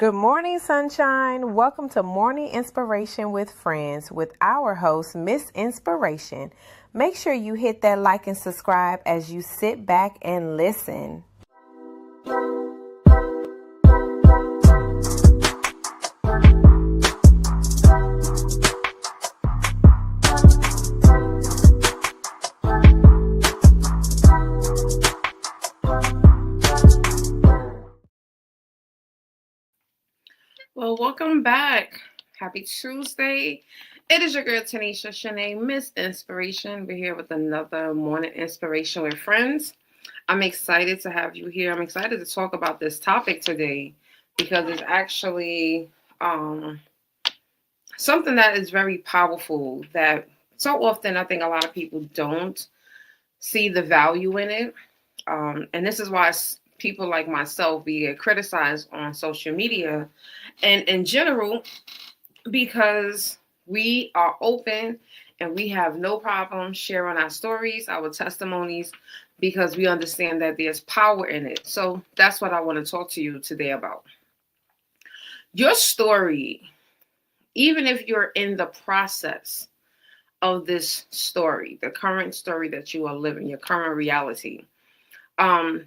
Good morning, sunshine. Welcome to Morning Inspiration with Friends with our host, Miss Inspiration. Make sure you hit that like and subscribe as you sit back and listen. Well, welcome back. Happy Tuesday. It is your girl Tanisha Shanae, Miss Inspiration. We're here with another morning inspiration with friends. I'm excited to have you here. I'm excited to talk about this topic today because it's actually something that is very powerful that so often I think a lot of people don't see the value in it. And this is why people like myself be criticized on social media and in general because we are open and we have no problem sharing our stories, our testimonies, because we understand that there's power in it. So that's what I want to talk to you today about. Your story, even if you're in the process of this story, the current story that you are living, your current reality,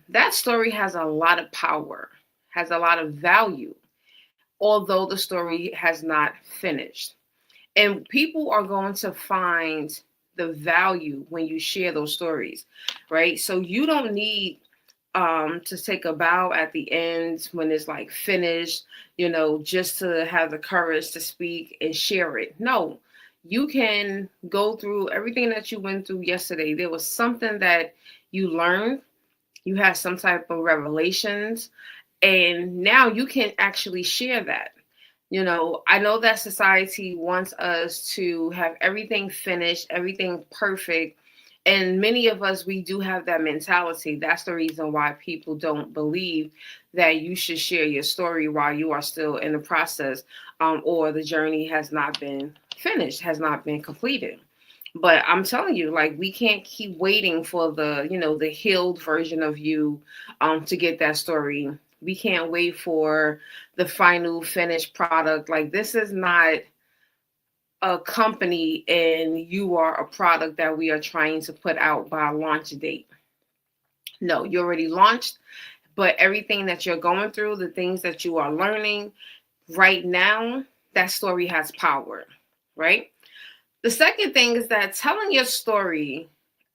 that story has a lot of power, has a lot of value, although the story has not finished. And people are going to find the value when you share those stories, right? So you don't need to take a bow at the end when it's like finished, just to have the courage to speak and share it. No, you can go through everything that you went through yesterday. There was something that you learned, you had some type of revelations, and now you can actually share that. I know that society wants us to have everything finished, everything perfect. And many of us, we do have that mentality. That's the reason why people don't believe that you should share your story while you are still in the process, or the journey has not been finished, has not been completed. But I'm telling you, like, we can't keep waiting for the healed version of you to get that story. We can't wait for the final finished product. Like, this is not a company and you are a product that we are trying to put out by a launch date. No, you already launched, but everything that you're going through, the things that you are learning right now, that story has power, right? The second thing is that telling your story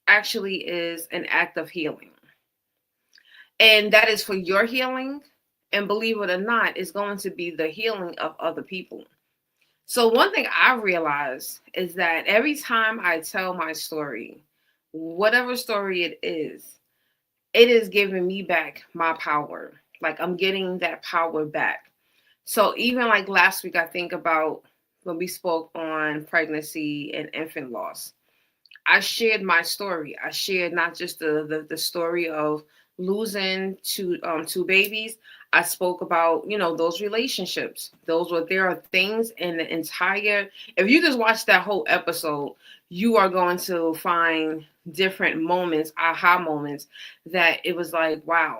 actually is an act of healing. And that is for your healing. And believe it or not, it's going to be the healing of other people. So one thing I realize is that every time I tell my story, whatever story it is giving me back my power. Like, I'm getting that power back. So even like last week, I think about when we spoke on pregnancy and infant loss. I shared my story. I shared not just the story of losing two babies. I spoke about those relationships. There are things in the entire. If you just watch that whole episode, you are going to find different moments, aha moments, that it was like, wow,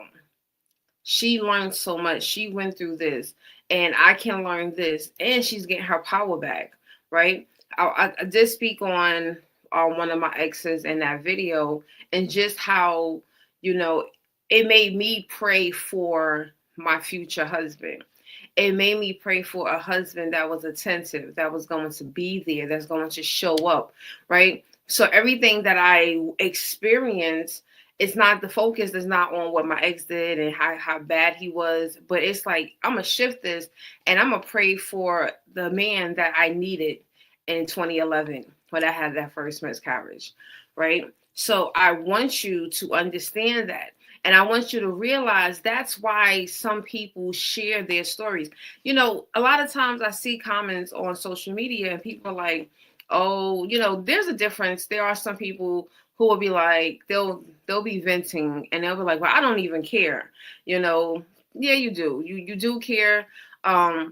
she learned so much. She went through this, and I can learn this, and she's getting her power back, right? I did speak on one of my exes in that video, and just how it made me pray for my future husband. It made me pray for a husband that was attentive, that was going to be there, that's going to show up, right? So everything that I experienced, it's not, the focus is not on what my ex did and how bad he was, but it's like, I'm going to shift this and I'm going to pray for the man that I needed in 2011 when I had that first miscarriage, right? So I want you to understand that. And I want you to realize that's why some people share their stories. A lot of times I see comments on social media and people are like, oh, there's a difference. There are some people who will be like, they'll be venting and they'll be like, well, I don't even care. Yeah, you do. You do care. That's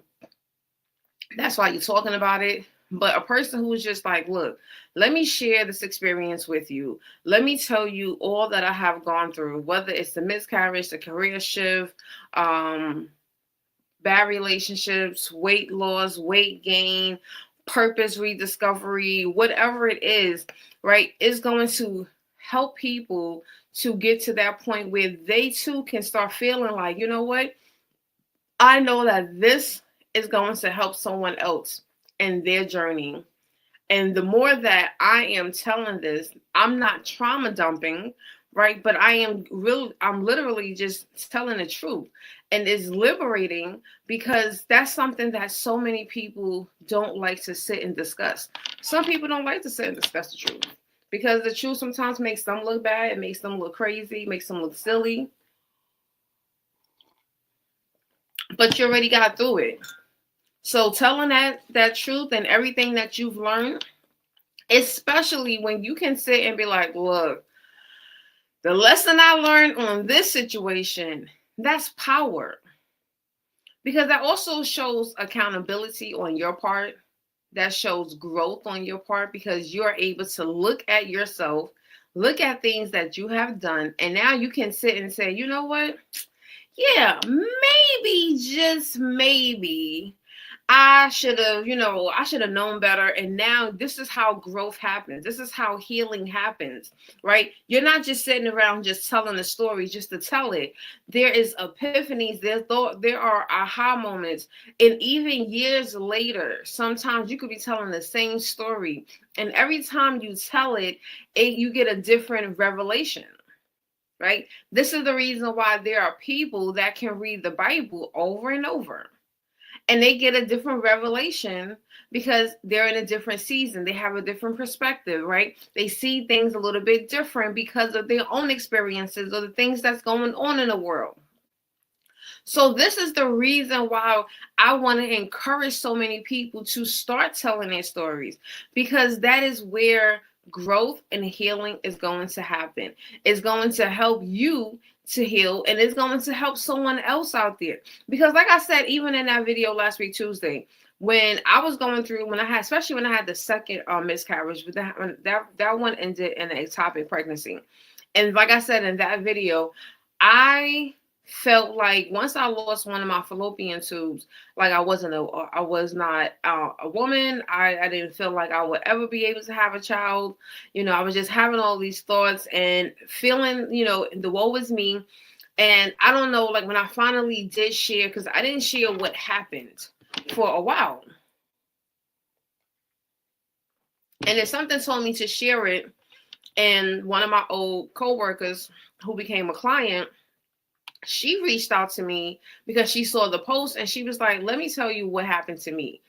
why you're talking about it. But a person who is just like, look, let me share this experience with you. Let me tell you all that I have gone through, whether it's the miscarriage, the career shift, bad relationships, weight loss, weight gain, purpose rediscovery, whatever it is, right, is going to help people to get to that point where they too can start feeling like, you know what, I know that this is going to help someone else in their journey. And the more that I am telling this, I'm not trauma dumping, right? But I'm literally just telling the truth. And it's liberating because that's something that so many people don't like to sit and discuss. Some people don't like to sit and discuss the truth because the truth sometimes makes them look bad, it makes them look crazy, makes them look silly. But you already got through it. So telling that truth and everything that you've learned, especially when you can sit and be like, look, the lesson I learned on this situation, that's power. Because that also shows accountability on your part. That shows growth on your part because you're able to look at yourself, look at things that you have done, and now you can sit and say, you know what? Yeah, maybe, just maybe, I should have, I should have known better. And now this is how growth happens. This is how healing happens, right? You're not just sitting around just telling a story just to tell it. There is epiphanies. There are aha moments. And even years later, sometimes you could be telling the same story. And every time you tell it, you get a different revelation. Right? This is the reason why there are people that can read the Bible over and over and they get a different revelation because they're in a different season. They have a different perspective, right? They see things a little bit different because of their own experiences or the things that's going on in the world. So this is the reason why I want to encourage so many people to start telling their stories, because that is where growth and healing is going to happen. It's going to help you to heal, and it's going to help someone else out there. Because like I said, even in that video last week, Tuesday, when I was going through, especially when I had the second miscarriage, but that one ended in an ectopic pregnancy. And like I said in that video, I felt like once I lost one of my fallopian tubes, like I was not a woman. I didn't feel like I would ever be able to have a child. I was just having all these thoughts and feeling, the woe is me. And I don't know, like when I finally did share, because I didn't share what happened for a while. And if something told me to share it, and one of my old coworkers who became a client, she reached out to me because she saw the post and she was like, let me tell you what happened to me.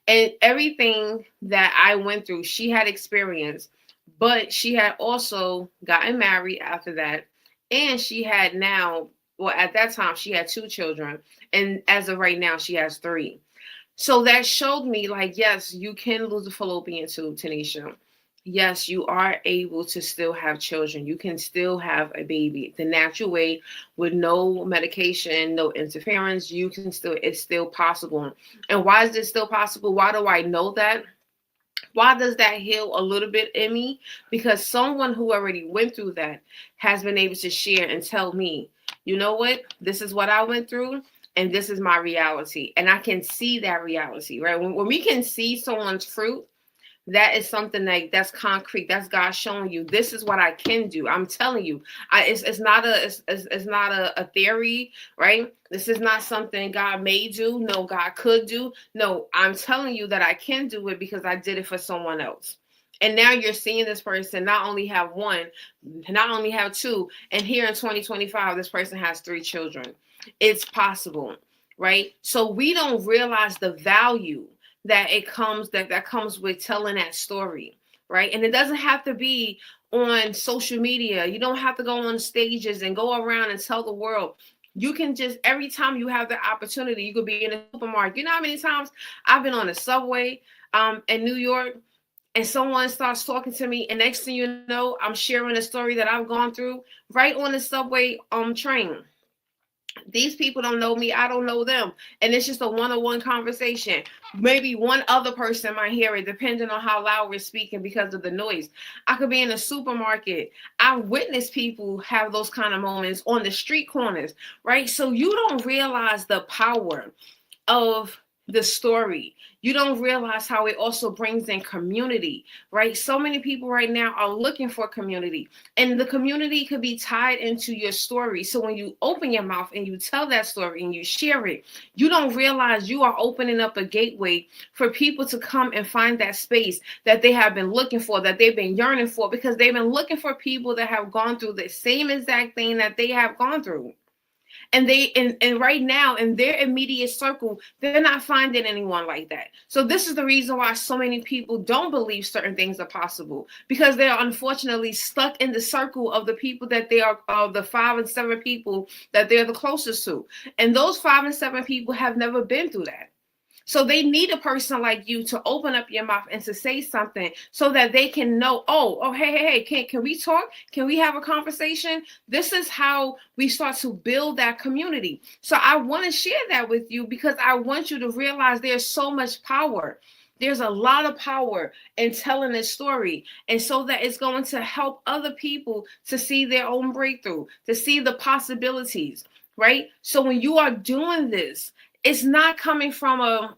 And everything that I went through, she had experienced, but she had also gotten married after that. And she had at that time, she had 2 children. And as of right now, she has 3. So that showed me like, yes, you can lose a fallopian tube, Tanisha. Yes, you are able to still have children. You can still have a baby the natural way with no medication, no interference. It's still possible. And why is this still possible? Why do I know that? Why does that heal a little bit in me? Because someone who already went through that has been able to share and tell me, you know what? This is what I went through. And this is my reality. And I can see that reality, right? When we can see someone's fruit, that is something that's concrete. That's God showing you, this is what I can do. I'm telling you, it's not a theory, right? This is not something God may do. No, God could do. No, I'm telling you that I can do it because I did it for someone else. And now you're seeing this person not only have 1, not only have 2, and here in 2025, this person has 3 children. It's possible, right? So we don't realize the value that comes with telling that story, right? And it doesn't have to be on social media. You don't have to go on stages and go around and tell the world. You can just, every time you have the opportunity, you could be in a supermarket. You know how many times I've been on a subway in New York, and someone starts talking to me, and next thing you know, I'm sharing a story that I've gone through right on the subway train. These people don't know me. I don't know them. And it's just a one-on-one conversation. Maybe one other person might hear it, depending on how loud we're speaking because of the noise. I could be in a supermarket. I've witnessed people have those kind of moments on the street corners, right? So you don't realize the power of the story. You don't realize how it also brings in community, right? So many people right now are looking for community, and the community could be tied into your story. So when you open your mouth and you tell that story and you share it, you don't realize you are opening up a gateway for people to come and find that space that they have been looking for, that they've been yearning for, because they've been looking for people that have gone through the same exact thing that they have gone through. And and right now in their immediate circle, they're not finding anyone like that. So this is the reason why so many people don't believe certain things are possible, because they're unfortunately stuck in the circle of the people that they are, of the 5 and 7 people that they're the closest to, and those 5 and 7 people have never been through that. So they need a person like you to open up your mouth and to say something so that they can know, hey, can we talk? Can we have a conversation? This is how we start to build that community. So I want to share that with you because I want you to realize there's so much power. There's a lot of power in telling this story. And so that it's going to help other people to see their own breakthrough, to see the possibilities, right? So when you are doing this, it's not coming from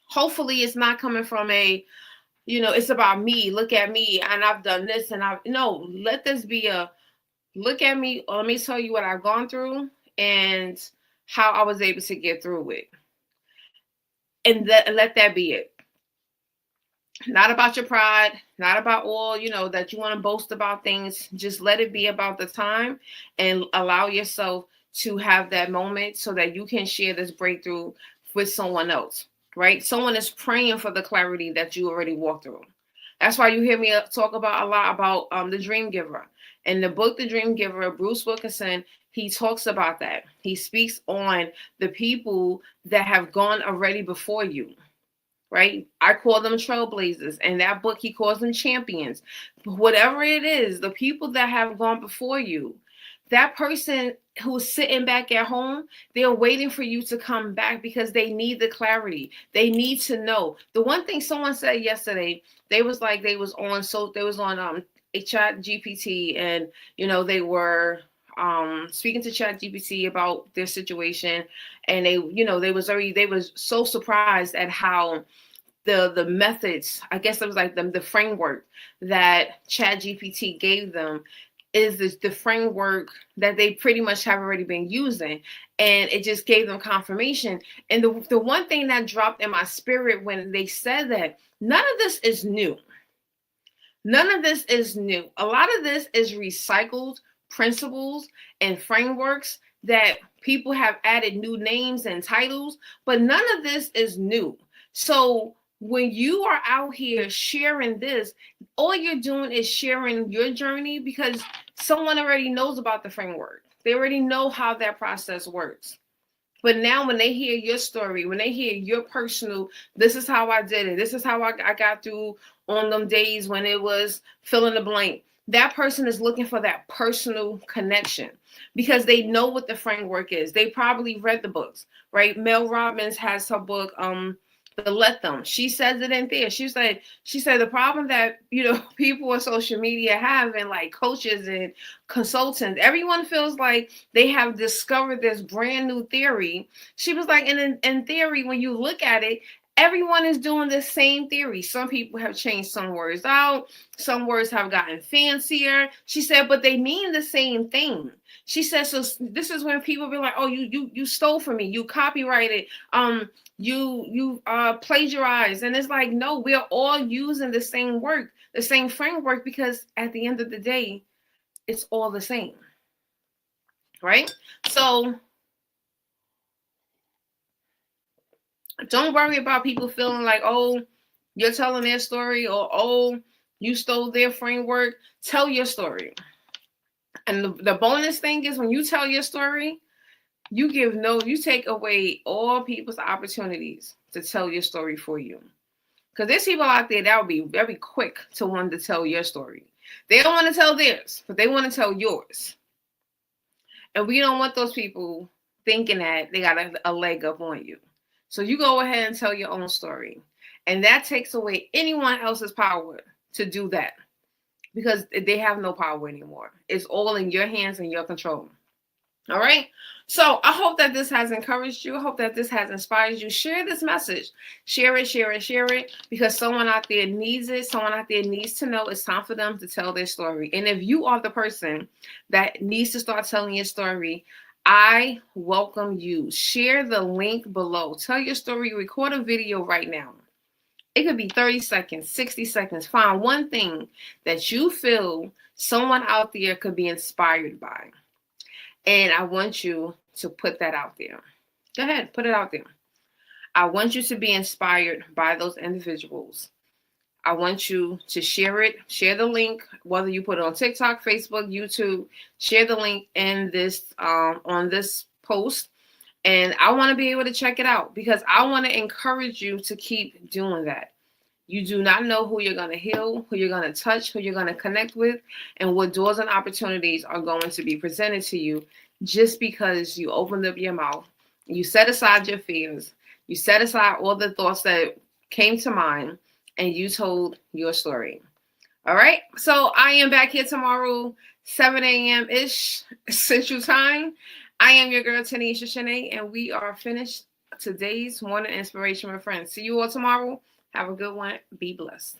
hopefully it's not coming from it's about me, look at me, and I've done this, and no, let this be a look at me, or let me tell you what I've gone through and how I was able to get through it. And let that be it. Not about your pride, not about all, that you want to boast about things. Just let it be about the time and allow yourself to have that moment so that you can share this breakthrough with someone else, right? Someone is praying for the clarity that you already walked through. That's why you hear me talk about a lot about the Dream Giver. In the book, The Dream Giver, Bruce Wilkinson, he talks about that. He speaks on the people that have gone already before you, right? I call them trailblazers. In that book, he calls them champions. Whatever it is, the people that have gone before you, that person who's sitting back at home, they're waiting for you to come back because they need the clarity. They need to know. The one thing someone said yesterday, they was on a chat GPT, and they were speaking to chat GPT about their situation, and they was so surprised at how the methods, I guess it was like the framework that chat GPT gave them is the framework that they pretty much have already been using. And it just gave them confirmation. And the one thing that dropped in my spirit when they said that, none of this is new. None of this is new. A lot of this is recycled principles and frameworks that people have added new names and titles, but none of this is new. So when you are out here sharing this, all you're doing is sharing your journey because someone already knows about the framework. They already know how that process works. But now when they hear your story, when they hear your personal, this is how I did it, this is how I got through on them days when it was fill in the blank, that person is looking for that personal connection because they know what the framework is. They probably read the books, right? Mel Robbins has her book, The Let Them. She says it in there. She said the problem that people on social media have, and like coaches and consultants, everyone feels like they have discovered this brand new theory. She was like, in theory, when you look at it, everyone is doing the same theory. Some people have changed some words out. Some words have gotten fancier. She said, but they mean the same thing. She said, so this is when people be like, oh, you stole from me. You copyrighted. You plagiarized. And it's like, no, we're all using the same work, the same framework, because at the end of the day, it's all the same. Right? So don't worry about people feeling like, oh, you're telling their story, or oh, you stole their framework. Tell your story. And the bonus thing is, when you tell your story, you take away all people's opportunities to tell your story for you. Because there's people out there that will be very quick to want to tell your story. They don't want to tell theirs, but they want to tell yours. And we don't want those people thinking that they got a leg up on you. So you go ahead and tell your own story. And that takes away anyone else's power to do that, because they have no power anymore. It's all in your hands and your control. All right. So I hope that this has encouraged you. I hope that this has inspired you. Share this message. Share it, share it, share it, because someone out there needs it. Someone out there needs to know it's time for them to tell their story. And if you are the person that needs to start telling your story, I welcome you. Share the link below. Tell your story. Record a video right now. It could be 30 seconds, 60 seconds. Find one thing that you feel someone out there could be inspired by. And I want you to put that out there. Go ahead, put it out there. I want you to be inspired by those individuals. I want you to share it, share the link, whether you put it on TikTok, Facebook, YouTube, share the link in this on this post. And I want to be able to check it out because I want to encourage you to keep doing that. You do not know who you're going to heal, who you're going to touch, who you're going to connect with, and what doors and opportunities are going to be presented to you just because you opened up your mouth. You set aside your fears. You set aside all the thoughts that came to mind, and you told your story. All right. So I am back here tomorrow, 7 a.m.-ish Central Time. I am your girl, Tanisha Shanae, and we are finished today's morning inspiration with friends. See you all tomorrow. Have a good one. Be blessed.